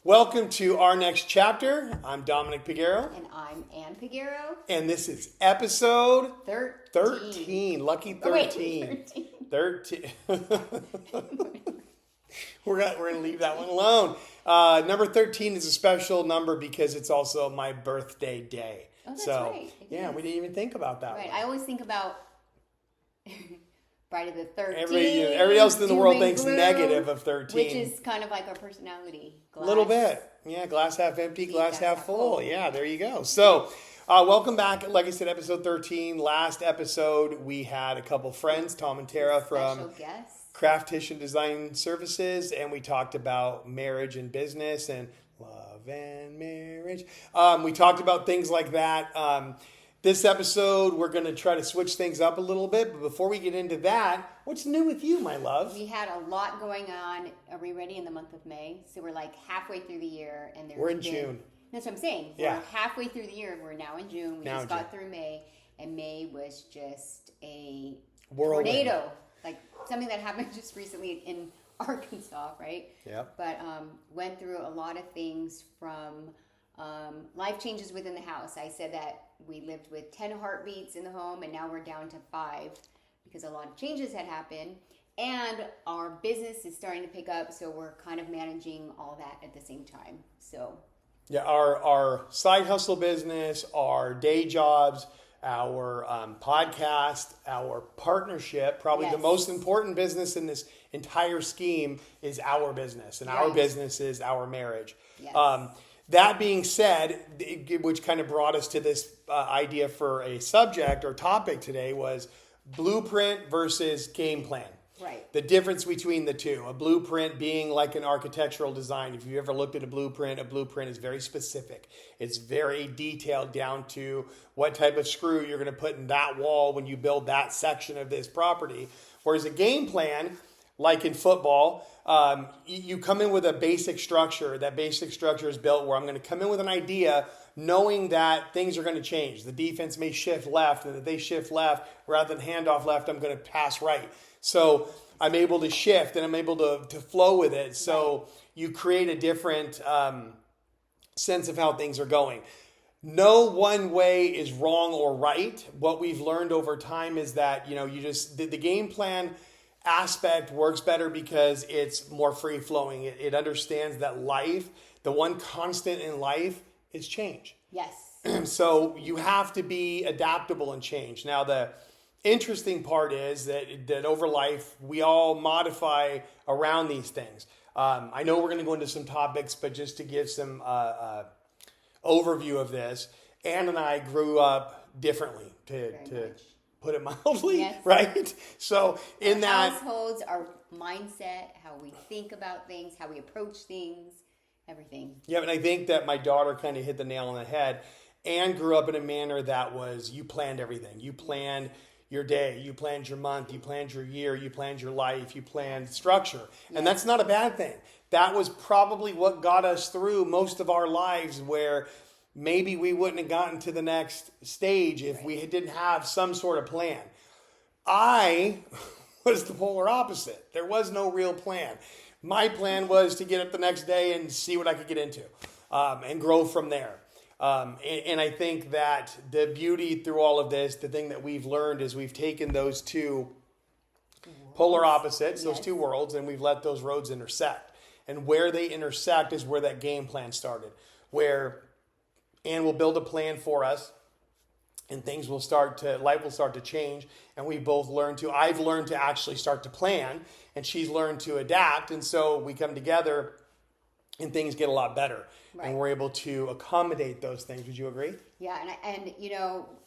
Welcome to our next chapter. I'm Dominic Piguero. And I'm Ann Piguero. And this is episode 13. Lucky 13. Oh, wait, 13. We're gonna leave that one alone. Number 13 is a special number because it's also my birthday day. Oh, that's right. Yeah, we didn't even think about that. Right. One. I always think about Friday the 13th. Everybody else in the world thinks negative of 13. Which is kind of like our personality. A little bit. Yeah, glass half empty, glass half full. Yeah, there you go. So, welcome back. Like I said, episode 13. Last episode, we had a couple friends, Tom and Tara from Craftish and Design Services, and we talked about marriage and business and love and marriage. We talked about things like that. This episode, we're going to try to switch things up a little bit. But before we get into that, what's new with you, my love? We had a lot going on. Are we ready in the month of May? So we're like halfway through the year. And we're in June. That's what I'm saying. Yeah. We're halfway through the year. We're now in June. We just got through May. And May was just a tornado. Like something that happened just recently in Arkansas, right? Yeah. But went through a lot of things from life changes within the house. I said that we lived with 10 heartbeats in the home, and now we're down to 5 because a lot of changes had happened. And our business is starting to pick up, so we're kind of managing all that at the same time. So, yeah, our side hustle business, our day jobs, our podcast, our partnership, probably the most important business in this entire scheme is our business, and our business is our marriage. Yes. That being said, which kind of brought us to this idea for a subject or topic today was blueprint versus game plan. Right. The difference between the two. A blueprint being like an architectural design. If you ever looked at a blueprint is very specific. It's very detailed down to what type of screw you're going to put in that wall when you build that section of this property. Whereas a game plan, like in football, you come in with a basic structure. That basic structure is built where I'm going to come in with an idea knowing that things are going to change. The defense may shift left, and if they shift left, rather than handoff left, I'm going to pass right. So I'm able to shift, and I'm able to flow with it. So you create a different sense of how things are going. No one way is wrong or right. What we've learned over time is that, the game plan aspect works better because it's more free-flowing. It understands that life, the one constant in life is change. Yes. So you have to be adaptable and change. Now, the interesting part is that over life, we all modify around these things. I know we're going to go into some topics, but just to give some overview of this, Ann and I grew up differently, to put it mildly, right? So in that households, our mindset, how we think about things, how we approach things, everything. Yeah, and I think that my daughter kind of hit the nail on the head. Ann grew up in a manner that was, you planned everything. You planned your day, you planned your month, you planned your year, you planned your life, you planned structure. And that's not a bad thing. That was probably what got us through most of our lives, where maybe we wouldn't have gotten to the next stage if we didn't have some sort of plan. I was the polar opposite. There was no real plan. My plan was to get up the next day and see what I could get into and grow from there. And I think that the beauty through all of this, the thing that we've learned is we've taken those two polar opposites, those two worlds, and we've let those roads intersect. And where they intersect is where that game plan started, where Ann will build a plan for us, and life will start to change. And we both I've learned to actually start to plan, and she's learned to adapt. And so we come together and things get a lot better. Right. And we're able to accommodate those things. Would you agree? Yeah. And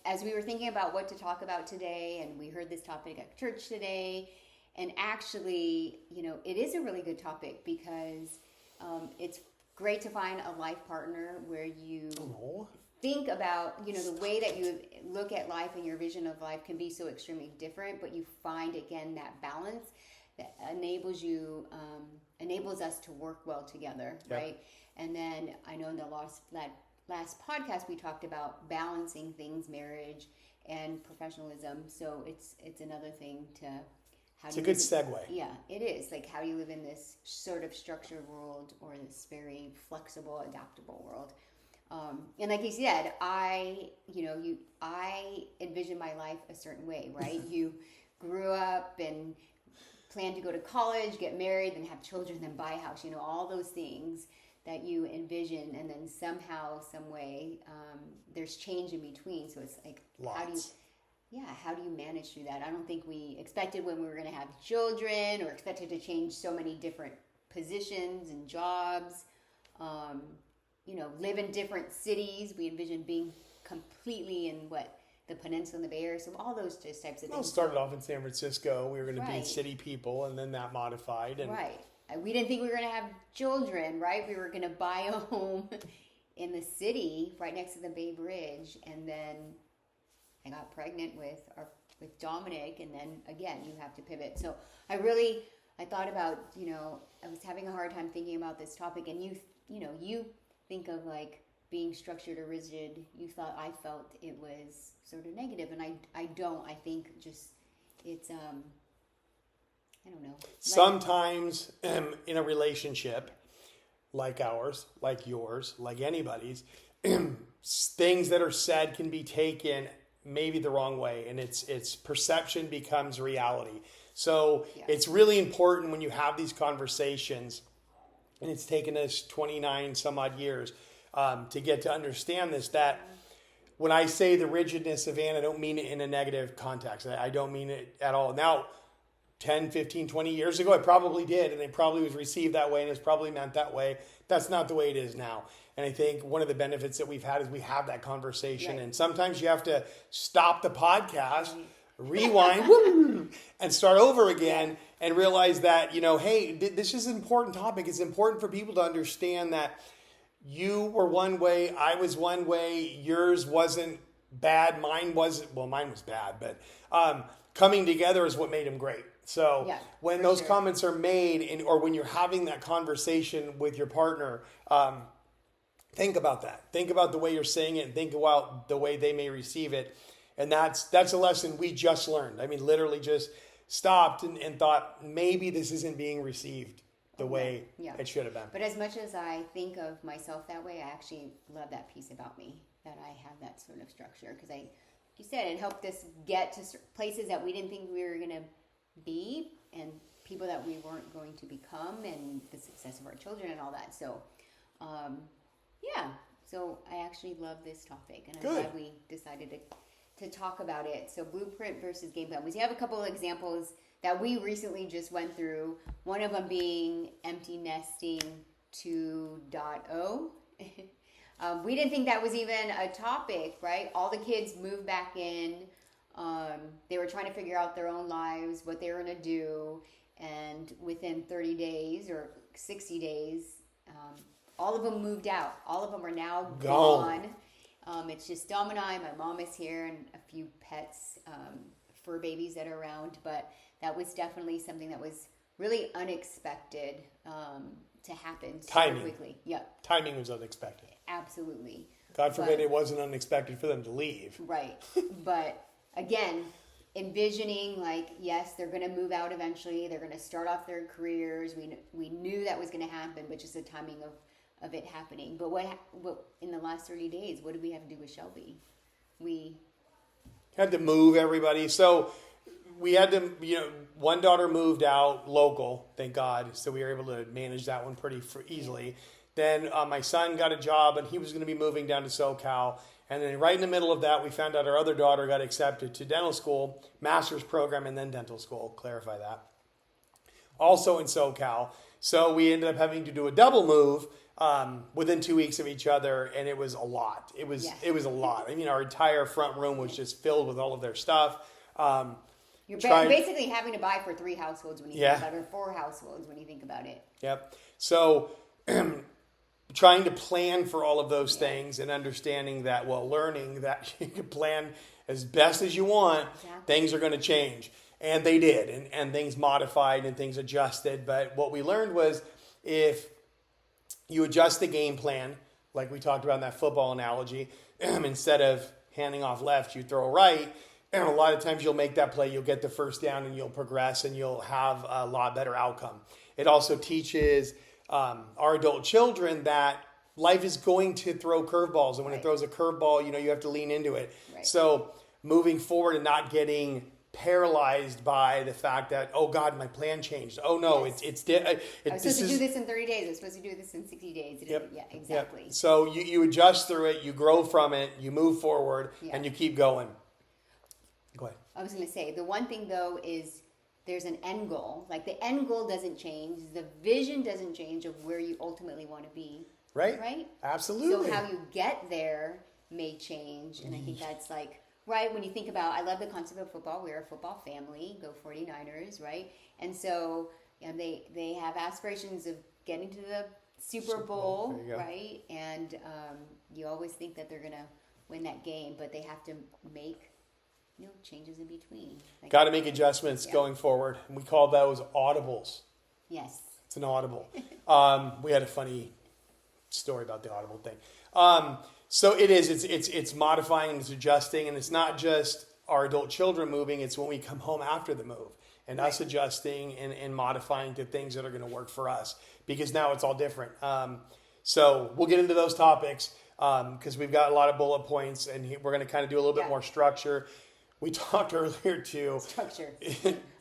as we were thinking about what to talk about today, and we heard this topic at church today, and actually, it is a really good topic because it's great to find a life partner where you think about, the way that you look at life and your vision of life can be so extremely different, but you find, again, that balance that enables us to work well together, right? And then I know in the last podcast we talked about balancing things, marriage and professionalism. So it's another thing to how It's do a you good live segue. yeah, it is. Like, how do you live in this sort of structured world or this very flexible, adaptable world? And like you said, I envision my life a certain way, right? You grew up and planned to go to college, get married, then have children, then buy a house, all those things that you envision. And then somehow, some way, there's change in between. So it's like, Lots. how do you manage through that? I don't think we expected when we were going to have children or expected to change so many different positions and jobs. Live in different cities. We envision being completely in the peninsula and the Bay Area. So all those just types of Well, things. started off in San Francisco. We were going to be Right. city people, and then that modified. And Right. We didn't think we were going to have children, right? We were going to buy a home in the city right next to the Bay Bridge. And then I got pregnant with Dominic. And then again, you have to pivot. So I thought about, I was having a hard time thinking about this topic. And you think of like being structured or rigid. I felt it was sort of negative. And I don't. I think just it's, I don't know. sometimes in a relationship like ours, like yours, like anybody's, things that are said can be taken maybe the wrong way, and it's perception becomes reality. So Yeah. it's really important when you have these conversations, and it's taken us 29 some odd years to get to understand this, that when I say the rigidness of Anne, I don't mean it in a negative context. I don't mean it at all. Now, 10, 15, 20 years ago, I probably did, and it probably was received that way, and it's probably meant that way. That's not the way it is now. And I think one of the benefits that we've had is we have that conversation, Right. and sometimes you have to stop the podcast, rewind, and start over again, and realize that, hey, this is an important topic. It's important for people to understand that you were one way, I was one way, yours wasn't bad, mine was bad, but coming together is what made them great. So Yeah, when for those sure. comments are made, or when you're having that conversation with your partner, think about that. Think about the way you're saying it, and think about the way they may receive it. And that's a lesson we just learned. I mean, literally just stopped and thought, maybe this isn't being received the way Yeah. it should have been. But as much as I think of myself that way, I actually love that piece about me, that I have that sort of structure. Because you said, it helped us get to places that we didn't think we were going to be, and people that we weren't going to become, and the success of our children and all that. So, so I actually love this topic, and I'm Good. glad we decided to talk about it. So blueprint versus game plan. We have a couple of examples that we recently just went through. One of them being empty nesting 2.0. We didn't think that was even a topic, right? All the kids moved back in. They were trying to figure out their own lives, what they were going to do. And within 30 days or 60 days, all of them moved out. All of them are now gone. It's just Dom and I. My mom is here, and a few pets, fur babies that are around. But that was definitely something that was really unexpected to happen so Timing. quickly. Yep, Timing was unexpected. absolutely. God forbid But- it wasn't unexpected for them to leave. Right. But again, envisioning like, yes, they're going to move out eventually. They're going to start off their careers. We knew that was going to happen, but just the timing of it happening. But what in the last 30 days, what did we have to do with Shelby? We Had to move everybody. So we had to, one daughter moved out local, thank God. So we were able to manage that one pretty easily. Then my son got a job, and he was going to be moving down to SoCal. And then right in the middle of that, we found out our other daughter got accepted to dental school, master's program, and then dental school. Clarify that. Also in SoCal. So we ended up having to do a double move within 2 weeks of each other, and it was a lot. It was a lot. I mean, our entire front room was just filled with all of their stuff. You're Trying- basically having to buy for 3 households when you Yeah. think about it, or 4 households when you think about it. Yep. So trying to plan for all of those things, and understanding that, learning that you can plan as best as you want, Exactly. things are going to change. And they did, and things modified and things adjusted. But what we learned was, if you adjust the game plan, like we talked about in that football analogy, instead of handing off left, you throw right. And a lot of times you'll make that play, you'll get the first down, and you'll progress, and you'll have a lot better outcome. It also teaches our adult children that life is going to throw curveballs. And when it throws a curveball, you have to lean into it. Right. So moving forward and not getting paralyzed by the fact that, oh God, my plan changed. Oh no, Yes. I was supposed to do this in 30 days. I was supposed to do this in 60 days. Yep. Yeah, exactly. Yep. So you adjust through it, you grow from it, you move forward, and you keep going. Go ahead. I was going to say, the one thing though is there's an end goal. Like the end goal doesn't change. The vision doesn't change of where you ultimately want to be. Right? Right? Absolutely. So how you get there may change. And I think that's like, right, when you think about, I love the concept of football. We're a football family, go 49ers, right? And so they have aspirations of getting to the Super Bowl, There you go. right? And you always think that they're going to win that game, but they have to make changes in between. Like, Got to make adjustments going forward. And we call those audibles. Yes. It's an audible. We had a funny story about the audible thing. So it is. It's modifying and it's adjusting, and it's not just our adult children moving. It's when we come home after the move and us adjusting and modifying to things that are going to work for us, because now it's all different. So we'll get into those topics because we've got a lot of bullet points, and we're going to kind of do a little bit more structure. We talked earlier too. Structure.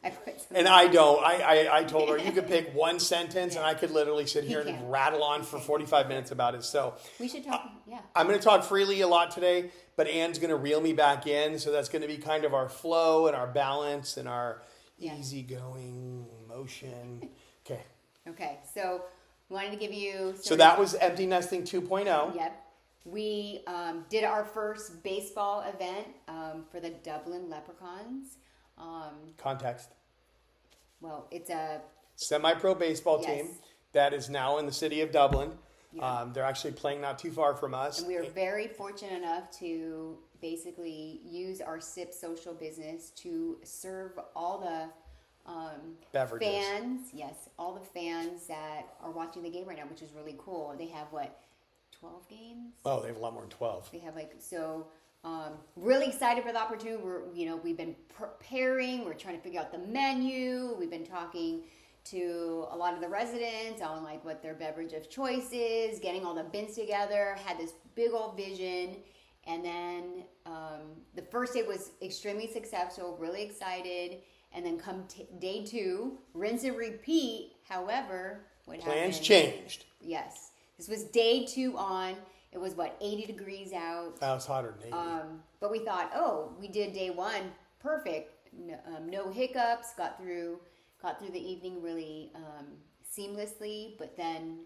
I put some And I don't. I told her you could pick one sentence, and I could literally sit here and rattle on for 45 minutes about it. So we should talk. Yeah. I'm going to talk freely a lot today, but Anne's going to reel me back in. So that's going to be kind of our flow and our balance and our easygoing motion. Okay. Okay. So wanted to give you. So that was Empty Nesting 2.0. Yep. We did our first baseball event for the Dublin Leprechauns. Context. Well, it's a Semi-pro baseball team that is now in the city of Dublin. Yeah. They're actually playing not too far from us. And we were very fortunate enough to basically use our SIP social business to serve all the Beverages. fans. Yes, all the fans that are watching the game right now, which is really cool. They have 12 games? Oh, they have a lot more than 12. They have really excited for the opportunity. We've been preparing. We're trying to figure out the menu. We've been talking to a lot of the residents on what their beverage of choice is, getting all the bins together, had this big old vision. And then the first day was extremely successful, really excited. And then come day 2, rinse and repeat. However, what Plans happened? changed. Yes. This was day 2 on. It was 80 degrees out. That was hotter than 80. But we thought, we did day 1 perfect. No hiccups. Got through the evening really seamlessly. But then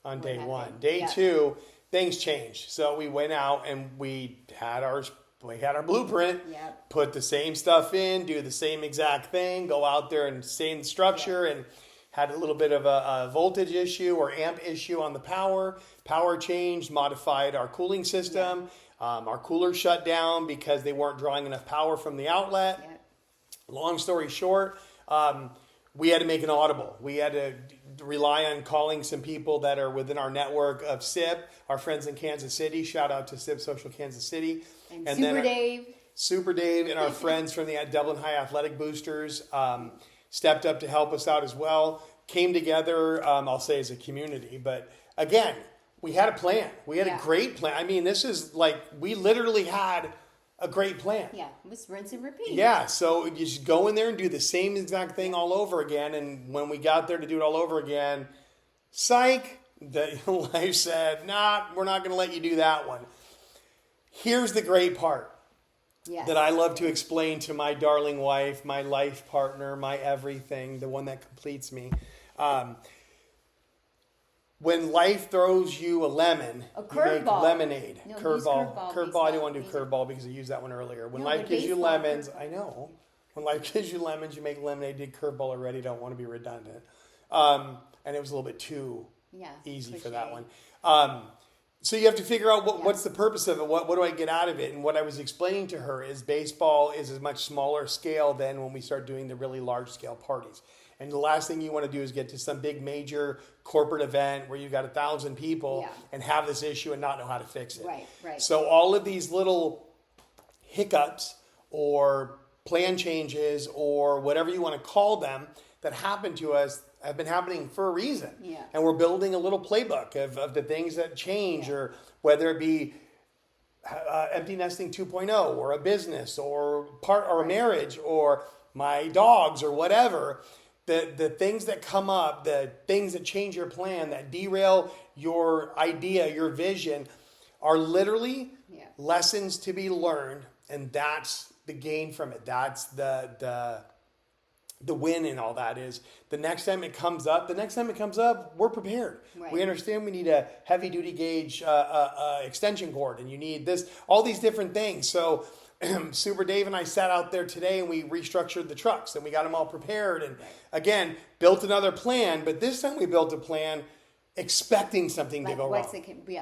on what day happened? 1, day 2, things changed. So we went out and we had our blueprint. Yep. Put the same stuff in, do the same exact thing, go out there and stay in the structure and. Had a little bit of a voltage issue or amp issue on the power. Power changed, modified our cooling system. Our cooler shut down because they weren't drawing enough power from the outlet. Yep. Long story short, we had to make an audible. We had to rely on calling some people that are within our network of SIP, our friends in Kansas City. Shout out to SIP Social Kansas City. And Super Dave. Super Dave and our friends from the Dublin High Athletic Boosters stepped up to help us out as well. Came together, I'll say, as a community. But again, we had a plan. We had a great plan. I mean, this is we literally had a great plan. Yeah, it was rinse and repeat. Yeah, so you just go in there and do the same exact thing all over again. And when we got there to do it all over again, psych, the life said, nah, we're not going to let you do that one. Here's the great part. Yes. That I love to explain to my darling wife, my life partner, my everything, the one that completes me. When life throws you a lemon, you make lemonade. No, Curveball. curveball. I didn't want to do curveball because I used that one earlier. When life gives you baseball, lemons, I know. When life gives you lemons, you make lemonade. Did curveball already. Don't want to be redundant. And it was a little bit too easy for that one. So you have to figure out what's the purpose of it. What do I get out of it? And what I was explaining to her is baseball is a much smaller scale than when we start doing the really large scale parties. And the last thing you want to do is get to some big major corporate event where you've got 1,000 people and have this issue and not know how to fix it. Right. So all of these little hiccups or plan changes or whatever you want to call them that happen to us have been happening for a reason. Yeah. And we're building a little playbook of the things that change, or whether it be empty nesting 2.0 or a business or a marriage or my dogs or whatever. The things that come up, the things that change your plan, that derail your idea, your vision, are literally lessons to be learned, and that's the gain from it. That's the win in all that is the next time it comes up, we're prepared. Right. We understand we need a heavy duty gauge extension cord, and you need this, all these different things. So Super Dave and I sat out there today and we restructured the trucks and we got them all prepared, and again, built another plan, but this time we built a plan expecting something to go wrong.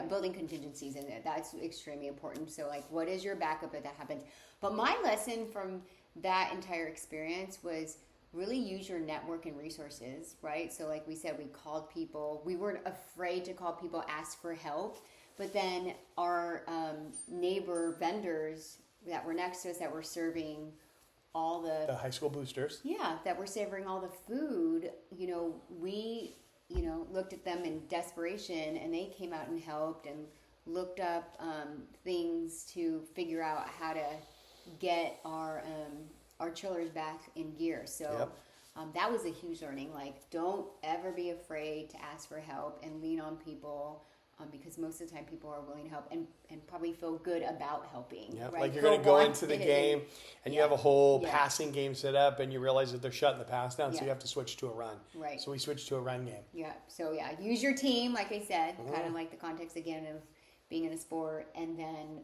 Building contingencies in it. That's extremely important. So like, what is your backup if that happens? But my lesson from that entire experience was really use your network and resources, right? So like we said, we called people. We weren't afraid to call people, ask for help. But then our neighbor vendors that were next to us that were serving all the high school boosters. Yeah, that were serving all the food, we looked at them in desperation, and they came out and helped and looked up things to figure out how to get our chillers back in gear. So that was a huge learning. Like, don't ever be afraid to ask for help and lean on people, because most of the time people are willing to help and probably feel good about helping. Yeah, right? like you're going to go into the game and you have a whole passing game set up, and you realize that they're shutting the pass down, so you have to switch to a run. Right. So we switched to a run game. Yeah. So use your team, like I said, kind of like the context again of being in a sport, and then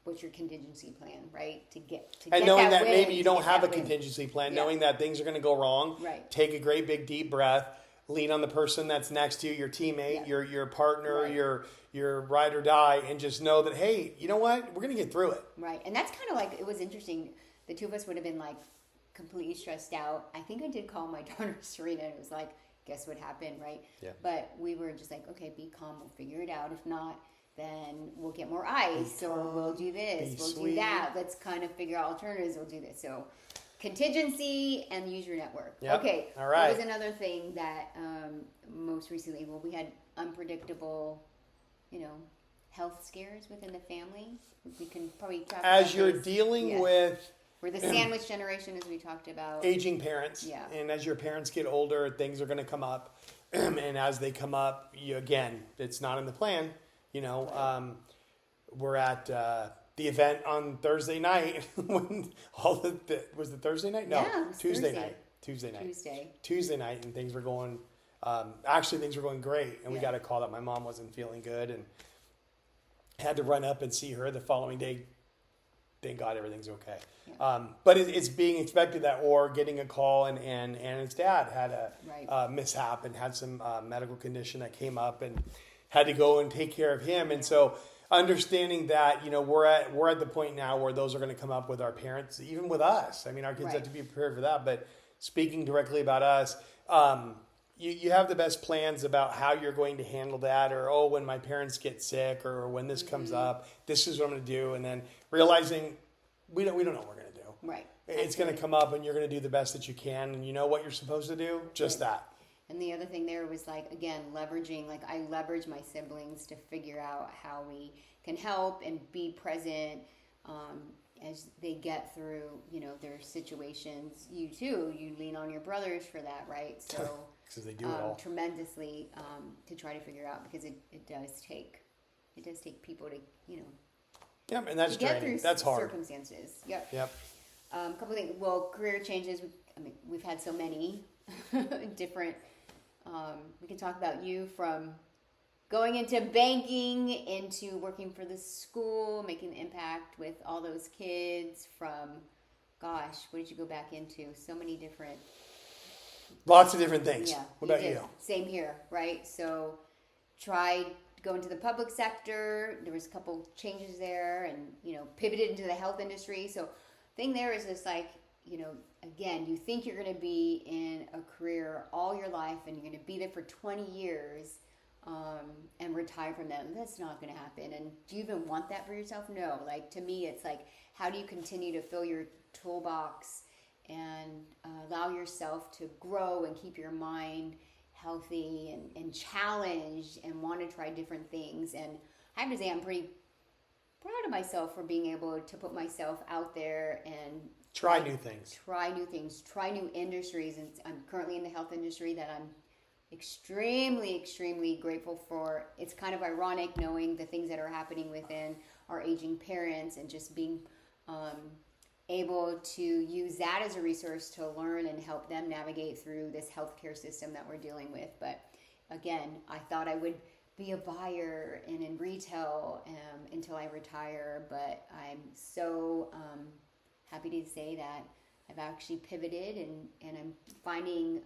what's your contingency plan, right? To get knowing that win, maybe you don't have a win. contingency plan, knowing that things are going to go wrong. Right. Take a great big deep breath. Lean on the person that's next to you, your teammate, your partner, your ride or die, and just know that, hey, you know what? We're going to get through it. Right. And that's kind of like, it was interesting. The two of us would have been like completely stressed out. I think I did call my daughter Serena, and it was like, guess what happened, right? Yeah. But we were just like, okay, be calm. We'll figure it out. If not, then we'll get more ice, or we'll do this, we'll do that. Let's kind of figure out alternatives. We'll do this. So contingency and use your network. Yep. Okay. All right. That was another thing that most recently, we had unpredictable, health scares within the family. We can probably talk as about you're this. dealing with. We're the sandwich generation, as we talked about. Aging parents. Yeah. And as your parents get older, things are going to come up. And as they come up, it's not in the plan. We're at the event on Thursday night when was it Thursday night? No, yeah, it was Tuesday Thursday. night. Tuesday night, and things were going. Actually, things were going great, and we got a call that my mom wasn't feeling good, and had to run up and see her the following day. Thank God everything's okay. Yeah. But it's being expected that, or getting a call, and his dad had a mishap and had some medical condition that came up, and had to go and take care of him, and so. Understanding that, we're at the point now where those are going to come up with our parents, even with us. I mean, our kids have to be prepared for that. But speaking directly about us, you have the best plans about how you're going to handle that, or when my parents get sick, or when this comes up, this is what I'm going to do, and then realizing we don't know what we're going to do. Right. It's going to come up, and you're going to do the best that you can, and you know what you're supposed to do. Just that. And the other thing there was leveraging, I leverage my siblings to figure out how we can help and be present as they get through, their situations. You too, you lean on your brothers for that, right? So because they do it all tremendously to try to figure out, because it does take people to, Yep, and that's get draining. through that's hard. Circumstances. Yep. Yep. Couple things. Well, career changes. We've had so many different. We can talk about you from going into banking, into working for the school, making an impact with all those kids. From, gosh, what did you go back into? So many different. Lots of different things. Yeah. What about you? Same here, right? So, tried going to the public sector. There was a couple changes there, and pivoted into the health industry. So, thing there is just again, you think you're going to be in a career all your life, and you're going to be there for 20 years. and retire from them. That's not going to happen. And do you even want that for yourself? No. Like, to me, it's like, how do you continue to fill your toolbox and allow yourself to grow and keep your mind healthy and challenged and want to try different things? And I have to say, I'm pretty proud of myself for being able to put myself out there and try new things, try new industries. And I'm currently in the health industry that I'm extremely grateful for. It's kind of ironic knowing the things that are happening within our aging parents and just being able to use that as a resource to learn and help them navigate through this healthcare system that we're dealing with. But again, I thought I would be a buyer and in retail until I retire, but I'm so happy to say that I've actually pivoted and I'm finding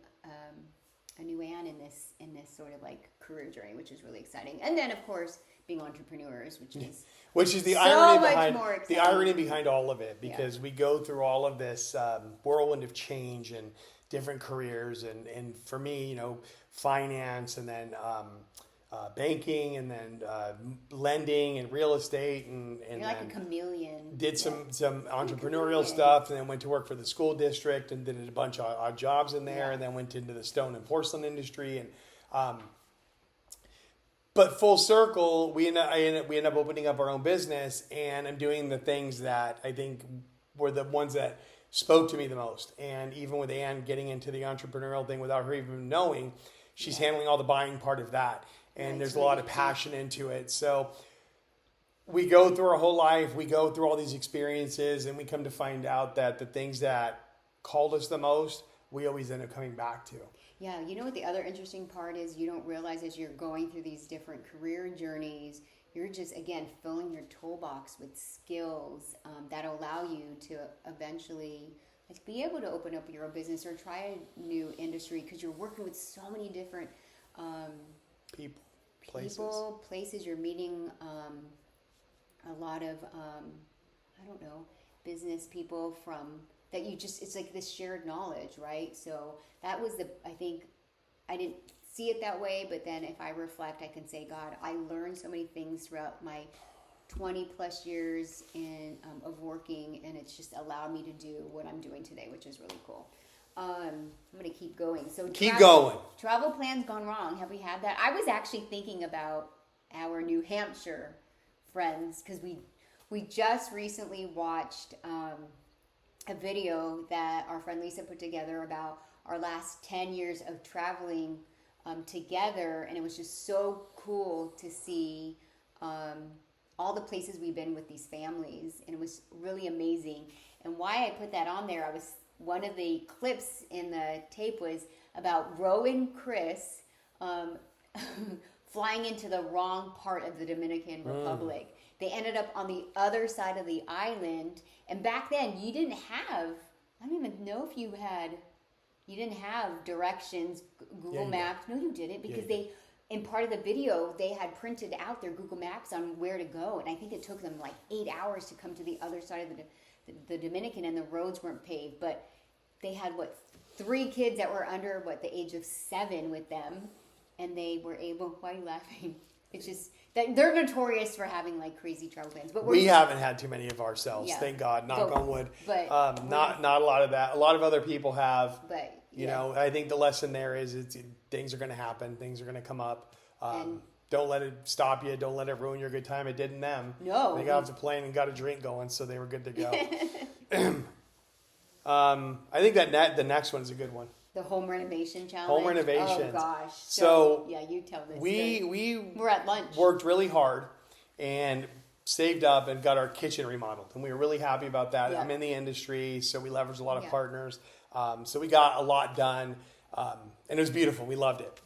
a new Anne in this sort of like career journey, which is really exciting. And then of course being entrepreneurs, which is the so irony behind all of it, because we go through all of this whirlwind of change and different careers, and for me, finance, and then banking, and then lending and real estate, and you're like a chameleon. Did some entrepreneurial stuff, and then went to work for the school district and did a bunch of odd jobs in there, and then went into the stone and porcelain industry, and but full circle, we end up opening up our own business, and I'm doing the things that I think were the ones that spoke to me the most. And even with Anne getting into the entrepreneurial thing without her even knowing, she's handling all the buying part of that. And there's a lot of passion into it. So we go through our whole life, we go through all these experiences, and we come to find out that the things that called us the most, we always end up coming back to. Yeah, you know what the other interesting part is? You don't realize as you're going through these different career journeys, you're just, again, filling your toolbox with skills that allow you to eventually be able to open up your own business or try a new industry, because you're working with so many different people, places. You're meeting a lot of, business people from that you just, it's like this shared knowledge, right? So that was I think I didn't see it that way, but then if I reflect, I can say, God, I learned so many things throughout my 20 plus years of working, and it's just allowed me to do what I'm doing today, which is really cool. I'm going to keep going. So travel plans gone wrong. Have we had that? I was actually thinking about our New Hampshire friends, because we just recently watched a video that our friend Lisa put together about our last 10 years of traveling together, and it was just so cool to see all the places we've been with these families, and it was really amazing. And why I put that on there, one of the clips in the tape was about Ro and Chris flying into the wrong part of the Dominican Republic. They ended up on the other side of the island, and back then you didn't have, I don't even know if you didn't have directions, Google Maps. No, you didn't, because in part of the video, they had printed out their Google Maps on where to go, and I think it took them like 8 hours to come to the other side of the Dominican, and the roads weren't paved, but they had 3 kids that were under the age of 7 with them, and they were able. Why are you laughing? It's just that they're notorious for having crazy travel plans, but we haven't had too many of ourselves, thank God, knock on wood. But not a lot of that. A lot of other people have. But you know, I think the lesson there is things are going to happen, things are going to come up. Don't let it stop you. Don't let it ruin your good time. It didn't them. No. They got off the plane and got a drink going, so they were good to go. I think the next one is a good one. The home renovation challenge. Home renovations. Oh gosh. So yeah, you tell this. We're at lunch. Worked really hard and saved up and got our kitchen remodeled, and we were really happy about that. Yeah. I'm in the industry, so we leveraged a lot of partners. So we got a lot done, and it was beautiful. We loved it.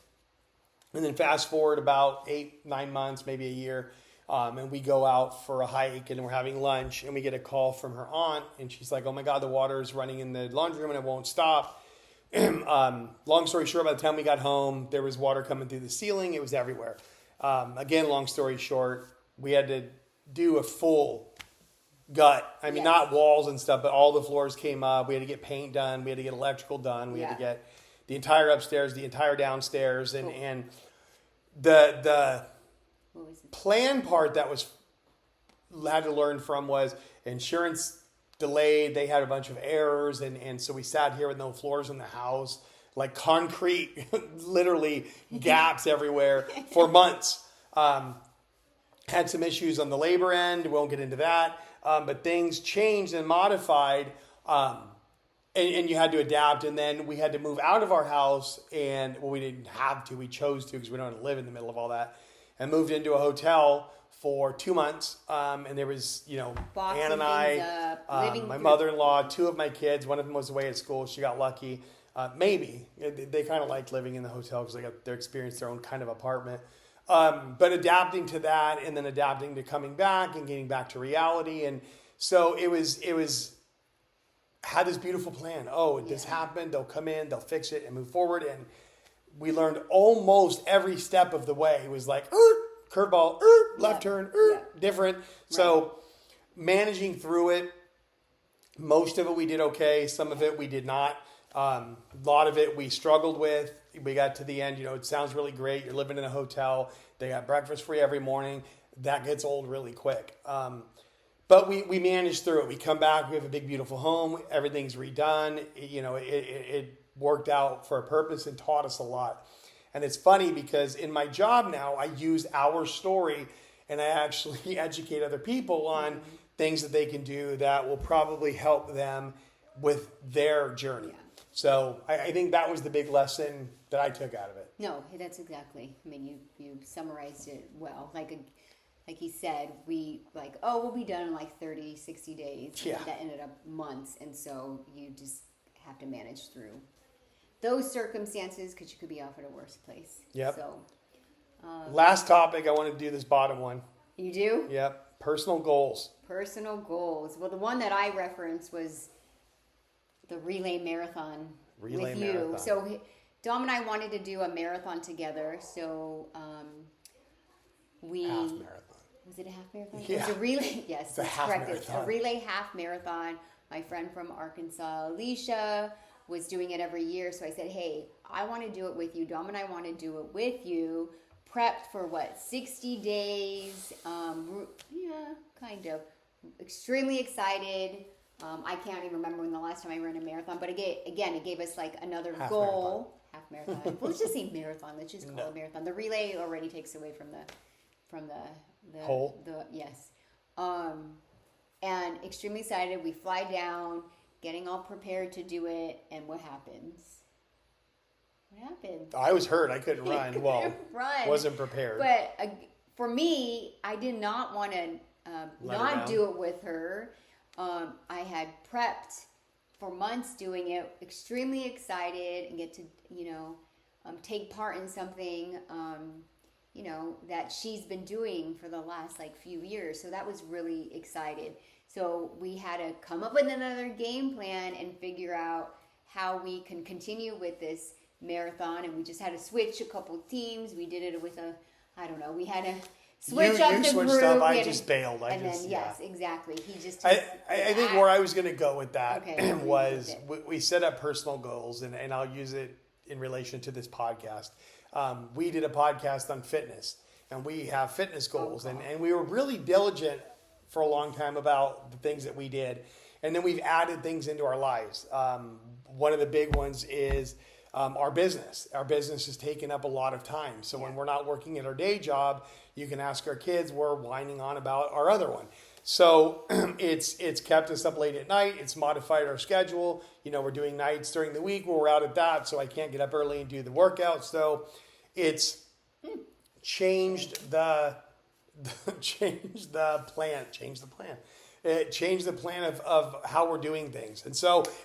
And then fast forward about 8-9 months, maybe a year, and we go out for a hike, and we're having lunch, and we get a call from her aunt, and she's like, "Oh my God, the water is running in the laundry room and it won't stop." Long story short, by the time we got home, there was water coming through the ceiling. It was everywhere. Again, long story short, we had to do a full gut. I mean, not walls and stuff, but all the floors came up. We had to get paint done. We had to get electrical done. We had to get the entire upstairs, the entire downstairs. And The What was it? plan part that was had to learn from was insurance delayed. They had a bunch of errors, and so we sat here with no floors in the house, like concrete, literally gaps everywhere for months. Had some issues on the labor end. We won't get into that, but things changed and modified, and you had to adapt. And then we had to move out of our house, and well, we didn't have to. We chose to because we don't want to live in the middle of all that, and moved into a hotel for 2 months. And there was, Boxing Ann and things I, up, living my through- mother-in-law, two of my kids. One of them was away at school. She got lucky. Maybe they kind of liked living in the hotel because they got their experience, their own kind of apartment. But adapting to that, and then adapting to coming back and getting back to reality. And so it was had this beautiful plan. Oh, this happened. They'll come in, they'll fix it and move forward. And we learned almost every step of the way. It was like, curveball, left turn, different. So managing through it, most of it we did okay. Some of it we did not. A lot of it we struggled with. We got to the end, it sounds really great. You're living in a hotel. They got breakfast free every morning. That gets old really quick. But we managed through it. We come back. We have a big, beautiful home. Everything's redone. It worked out for a purpose and taught us a lot. And it's funny because in my job now, I use our story and I actually educate other people on things that they can do that will probably help them with their journey. Yeah. So I think that was the big lesson that I took out of it. No, that's exactly. I mean, you summarized it well. Like he said, we'll be done in like 30, 60 days. Yeah. That ended up months. And so you just have to manage through those circumstances because you could be off at a worse place. Yep. So Last topic, I want to do this bottom one. you do? Yep. Personal goals. Personal goals. Well, the one that I referenced was the relay marathon Relay with you. marathon. So Dom and I wanted to do a marathon together. So we Half marathon. was it a half marathon? Yeah. It was a relay. Yes, It's a that's half correct. It's a marathon. relay half marathon. My friend from Arkansas, Alicia, was doing it every year. So I said, hey, I want to do it with you. Dom and I want to do it with you. Prepped for 60 days? Yeah, kind of. Extremely excited. I can't even remember when the last time I ran a marathon, but it gave us like another Half goal. Half marathon. Well, let's just say marathon. Let's just call No. it marathon. The relay already takes away from the Whole? Yes. And extremely excited. We fly down, getting all prepared to do it, and what happens? What happened? I was hurt. I couldn't You run. couldn't Well, run. wasn't prepared. But for me, I did not want to Let her not down. do it with her. I had prepped for months doing it, extremely excited, and get to take part in something that she's been doing for the last few years. So that was really excited. So we had to come up with another game plan and figure out how we can continue with this marathon. And we just had to switch a couple teams. We did it with we had to switch You up the switched group. up. We I had just to- bailed. and then yes, exactly. He just. I think where I was going to go with that Okay, was with we set up personal goals, and I'll use it in relation to this podcast. We did a podcast on fitness, and we have fitness goals, and we were really diligent for a long time about the things that we did. And then we've added things into our lives. One of the big ones is our business. Our business has taken up a lot of time. So when we're not working at our day job, you can ask our kids, we're whining on about our other one. So it's kept us up late at night. It's modified our schedule. We're doing nights during the week where we're out at that, so I can't get up early and do the workout. So it's changed the plan. It changed the plan of how we're doing things.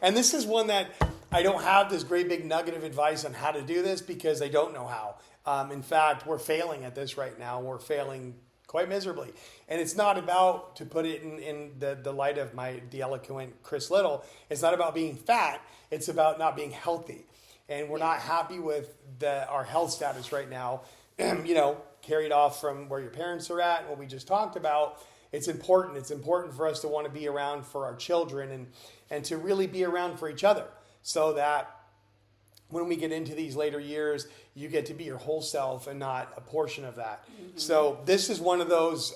And this is one that I don't have this great big nugget of advice on how to do this because I don't know how. In fact, we're failing at this right now. We're failing quite miserably. And it's not about, to put it in the light of the eloquent Chris Little, it's not about being fat. It's about not being healthy. And we're not happy with our health status right now. Carried off from where your parents are at and what we just talked about. It's important. It's important for us to want to be around for our children and to really be around for each other so that when we get into these later years, you get to be your whole self and not a portion of that. So this is one of those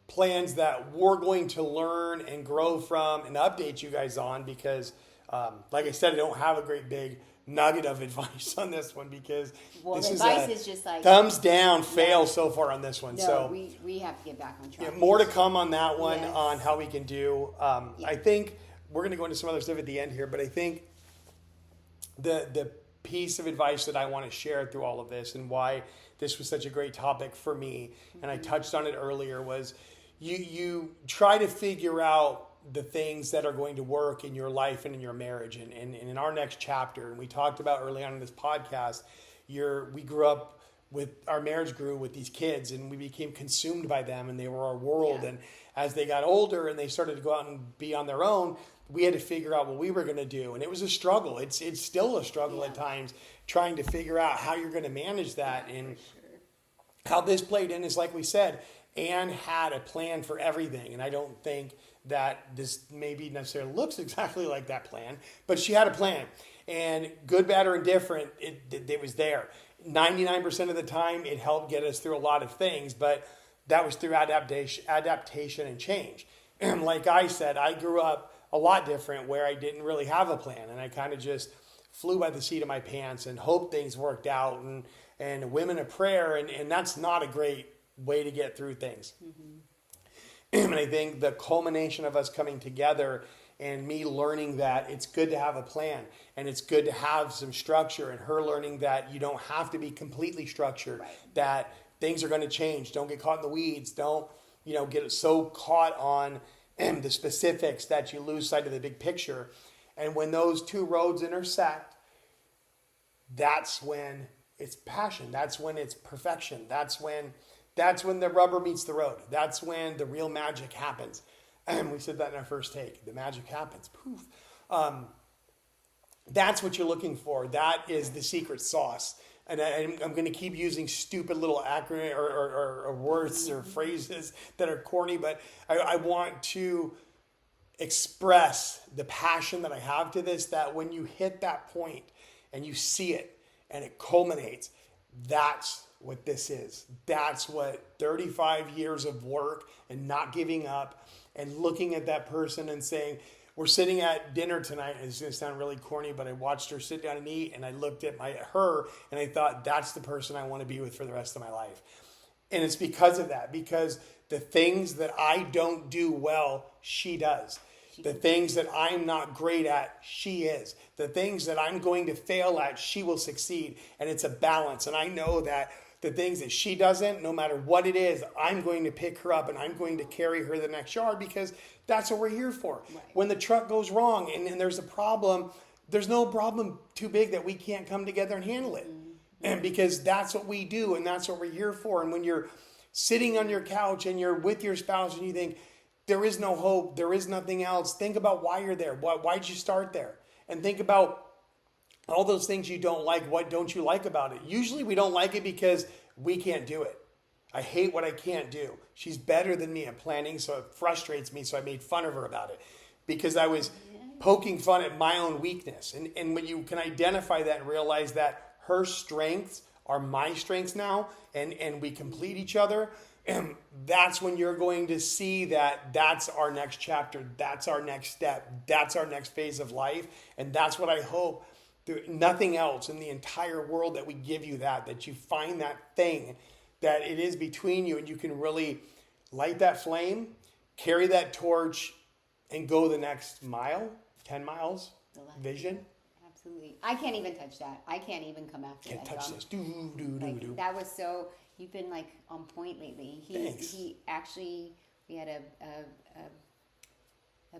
plans that we're going to learn and grow from and update you guys on because, like I said, I don't have a great big nugget of advice on this one because this the is advice a is just like thumbs down fail so far on this one. no, So we have to get back on track. yeah, more to come on that one Yes. on how we can do. I think we're going to go into some other stuff at the end here, but I think the piece of advice that I want to share through all of this and why this was such a great topic for me, and I touched on it earlier, was you try to figure out the things that are going to work in your life and in your marriage. And in our next chapter, and we talked about early on in this podcast, we grew up with, our marriage grew with these kids and we became consumed by them and they were our world. Yeah. And as they got older and they started to go out and be on their own, we had to figure out what we were going to do. And it was a struggle. It's still a struggle at times trying to figure out how you're going to manage that. And how this played in is, like we said, Anne had a plan for everything. And I don't think that this maybe necessarily looks exactly like that plan, but she had a plan. And good, bad, or indifferent, it was there. 99% of the time, it helped get us through a lot of things, but that was through adaptation and change. And like I said, I grew up a lot different where I didn't really have a plan. And I kind of just flew by the seat of my pants and hoped things worked out and women of prayer. And that's not a great way to get through things. And I think the culmination of us coming together and me learning that it's good to have a plan and it's good to have some structure, and her learning that you don't have to be completely structured, that things are going to change. Don't get caught in the weeds. Don't, get so caught on the specifics that you lose sight of the big picture. And when those two roads intersect, that's when it's passion. That's when it's perfection. That's when the rubber meets the road. That's when the real magic happens. And we said that in our first take. The magic happens. Poof. That's what you're looking for. That is the secret sauce. And I'm going to keep using stupid little acronym or words or phrases that are corny, but I want to express the passion that I have to this, that when you hit that point and you see it and it culminates, that's what this is. That's what 35 years of work and not giving up and looking at that person and saying, we're sitting at dinner tonight. And it's going to sound really corny, but I watched her sit down and eat, and I looked at her and I thought, that's the person I want to be with for the rest of my life. And it's because of that, because the things that I don't do well, she does. The things that I'm not great at, she is. The things that I'm going to fail at, she will succeed. And it's a balance. And I know that the things that she doesn't, no matter what it is, I'm going to pick her up and I'm going to carry her the next yard, because that's what we're here for. Right. When the truck goes wrong and there's a problem, there's no problem too big that we can't come together and handle it. Mm-hmm. And because that's what we do and that's what we're here for. And when you're sitting on your couch and you're with your spouse and you think, there is no hope, there is nothing else, think about why you're there. Why'd you start there? And think about all those things you don't like. What don't you like about it? Usually we don't like it because we can't do it. I hate what I can't do. She's better than me at planning, so it frustrates me, so I made fun of her about it because I was poking fun at my own weakness. And when you can identify that and realize that her strengths are my strengths now, and we complete each other, and that's when you're going to see that that's our next chapter, that's our next step, that's our next phase of life. And that's what I hope, nothing else in the entire world, that we give you that you find that thing that it is between you, and you can really light that flame, carry that torch, and go the next mile, 10 miles, vision. Absolutely. I can't even touch that. I can't even come after Can't that. touch this. Do. That was so, you've been like on point lately. Thanks. He actually, we had a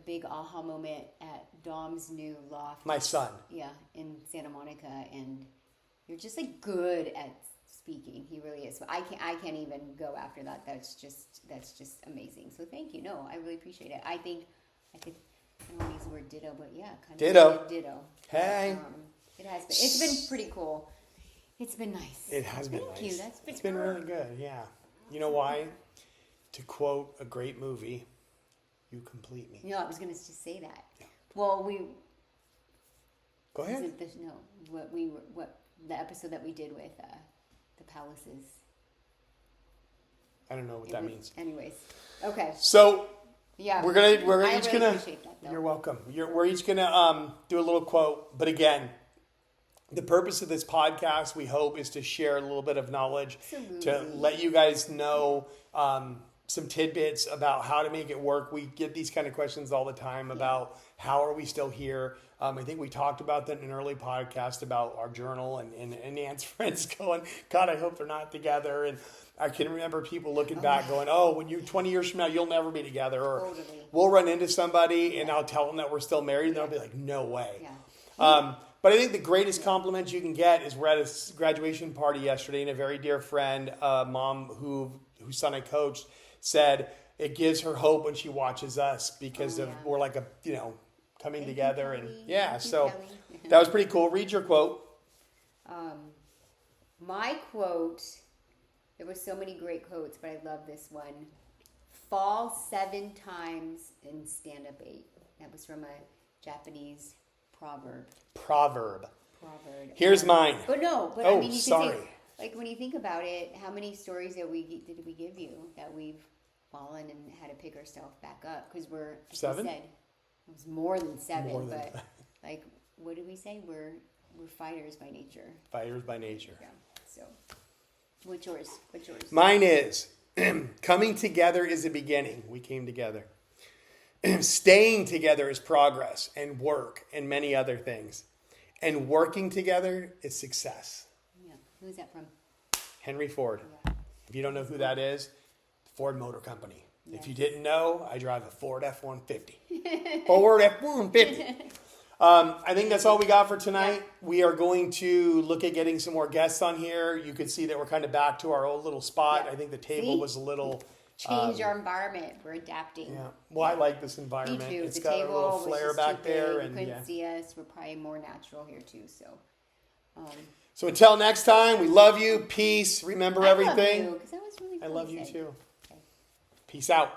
big aha moment at Dom's new loft. My son. Yeah, in Santa Monica, and you're just like good at speaking. He really is. I can't even go after that. That's just amazing. So thank you. No, I really appreciate it. I don't want to use the word ditto, but yeah, kind of ditto. Hey. It has been. It's been pretty cool. It's been nice. It has been nice. Thank you. It's been really good. Yeah. You know why? To quote a great movie, you complete me. No, I was going to just say that. Yeah. Well, Go ahead. What the episode that we did with the palaces. I don't know what that means. Anyways, okay. So Yeah, we're each really gonna. appreciate that, though. You're welcome. We're each gonna do a little quote. But again, the purpose of this podcast, we hope, is to share a little bit of knowledge, to let you guys know some tidbits about how to make it work. We get these kind of questions all the time about how are we still here. I think we talked about that in an early podcast about our journal and Nan's friends going, God, I hope they're not together. And I can remember people looking back going, oh, when you 20 years from now, you'll never be together. Or we'll run into somebody and I'll tell them that we're still married. And they'll be like, no way. Yeah. But I think the greatest compliment you can get is we're at a graduation party yesterday, and a very dear friend, mom whose son I coached, said it gives her hope when she watches us because we're like coming together. And so that was pretty cool. Read your quote. My quote, there were so many great quotes, but I love this one. Fall 7 times and stand up 8. That was from a Japanese proverb. Here's mine. I mean, you sorry. could say, like, when you think about it, how many stories did we give you that we've fallen and had to pick ourselves back up? Because we're, like 7? you said, it was more than 7, More than but that. like, what did we say? We're fighters by nature. Fighters by nature. Yeah. So, what's yours? Mine is coming together is a beginning. We came together. Staying together is progress and work and many other things. And working together is success. Yeah. Who's that from? Henry Ford. Yeah. If you don't know who that is, Ford Motor Company. Yes. If you didn't know, I drive a Ford F-150. Ford F-150. I think that's all we got for tonight. Yeah. We are going to look at getting some more guests on here. You could see that we're kind of back to our old little spot. Yeah. I think the table was a little... Change our environment. We're adapting. Yeah. Well, I like this environment. Me too. It's the got a table little was flair just back too big. there. You And couldn't see us. We're probably more natural here too. So until next time, we love you. Peace. Remember everything. I love you, 'cause that was really cool I love to you say. too. Okay. Peace out.